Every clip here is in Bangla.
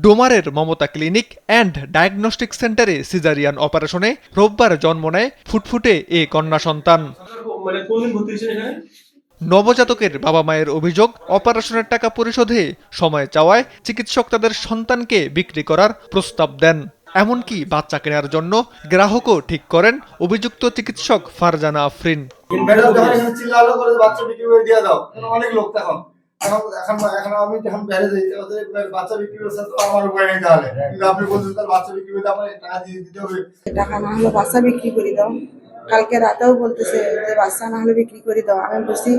ডোমারের মমতা ক্লিনিক অ্যান্ড ডায়াগনস্টিক সেন্টারে সিজারিয়ান অপারেশনে রোববার জন্ম নেয় ফুটফুটে এ কন্যা সন্তান। নবজাতকের বাবা মায়ের অভিযোগ, অপারেশনের টাকা পরিশোধে সময় চাওয়ায় চিকিৎসক তাদের সন্তানকে বিক্রি করার প্রস্তাব দেন। এমনকি বাচ্চা কেনার জন্য গ্রাহকও ঠিক করেন অভিযুক্ত চিকিৎসক ফারজানা আফরিন। কালকে রাতেও বলতেছে যে বাচ্চা না হলে বিক্রি করে দাও। আমি বলছি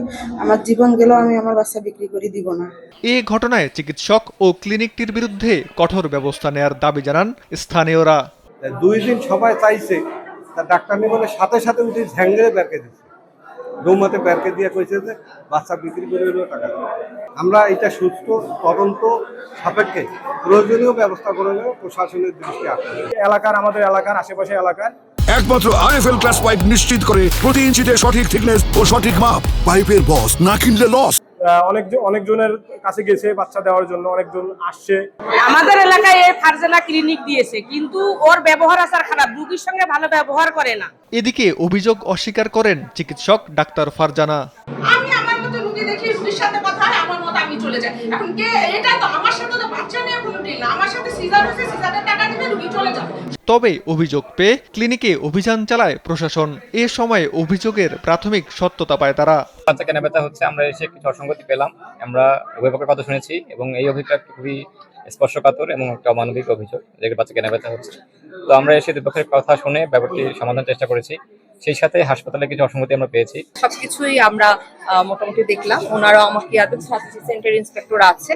আমার জীবন গেল, আমি আমার বাচ্চা বিক্রি করে দিব না। এই ঘটনায় চিকিৎসক ও ক্লিনিকটির বিরুদ্ধে কঠোর ব্যবস্থা নেয়ার দাবি জানান স্থানীয়রা। 2 দিন সবাই চাইছে, ডাক্তার নিবলে সাথে সাথে উঠে ঝ্যাঙ্গেরে ব্যারকে দিচ্ছে, দৌমাতে ব্যারকে দিয়ে কইছে যে বাচ্চা বিক্রি করে হলেও টাকা দেবে। আমরা এটা সুস্থ তদন্ত সাপেক্ষে প্রয়োজনীয় ব্যবস্থা করে নেব প্রশাসনের দৃষ্টি আকর্ষণ। এলাকার, আমাদের এলাকার আশেপাশে এলাকার একমাত্র আরএফএল ক্লাস পাইপ নিশ্চিত করে প্রতি ইঞ্চিতে সঠিক থিকনেস ও সঠিক মাপ। পাইপের বস, না কিনলে লস। অনেকজনের কাছে গেছে বাচ্চা দেওয়ার জন্য, অনেকজন আসছে। আমাদের এলাকায় এই ফারজানা ক্লিনিক দিয়েছে, কিন্তু ওর ব্যবহার আসার খারাপ, রোগীর সঙ্গে ভালো ব্যবহার করে না। এদিকে অভিযোগ অস্বীকার করেন চিকিৎসক ডাক্তার ফারজানা। আমি আমার মতো রোগী দেখি, রোগীর সাথে কথা হয়, আমার মতো আমি চলে যাই। এখন কে এটা তো আমার সাথে তো বাচ্চা নিয়ে কোনো ডিল না, আমার সাথে সিজার হয়েছে, সিজারের টাকা দিবে, রোগী চলে যাবে। তবে অভিযোগ পেয়ে ক্লিনিকে অভিযান চালায় প্রশাসন। এ সময় অভিযোগের প্রাথমিক সত্যতা পায় তারা। বাচ্চা কেনা বেচা হচ্ছে, আমরা এসে কিছু অসঙ্গতি পেলাম, আমরা অভিভাবকের কথা শুনেছি এবং এই অভিযোগটা খুবই স্পর্শকাতর এবং একটা অমানবিক অভিযোগ, যে বাচ্চা কেনা বেচা হচ্ছে। তো আমরা এসে দুপক্ষের কথা শুনে ব্যাপারটি সমাধানের চেষ্টা করেছি। সেই সাথে হাসপাতালে কিছু অসঙ্গতি আমরা পেয়েছি। সবকিছুই আমরা মোটামুটি দেখলাম। ওনারা আমাকে সেন্টার ইন্সপেক্টর আছে,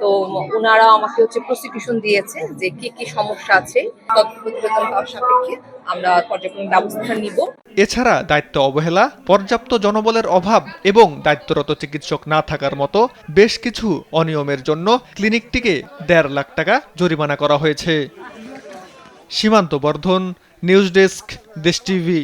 তো ওনারা আমাকে প্রসিকিউশন দিয়েছে যে কি কি সমস্যা আছে, প্রতিবেদন পাওয়ার সাপেক্ষে আমরা পর্যাপ্ত ব্যবস্থা নিব। এছাড়া দায়িত্ব অবহেলা, পর্যাপ্ত জনবলের অভাব এবং দায়িত্বরত চিকিৎসক না থাকার মতো বেশ কিছু অনিয়মের জন্য ক্লিনিকটিকে 1.5 লাখ টাকা জরিমানা করা হয়েছে। সীমান্ত বর্ধন, নিউজ ডেস্ক, দেশ টিভি।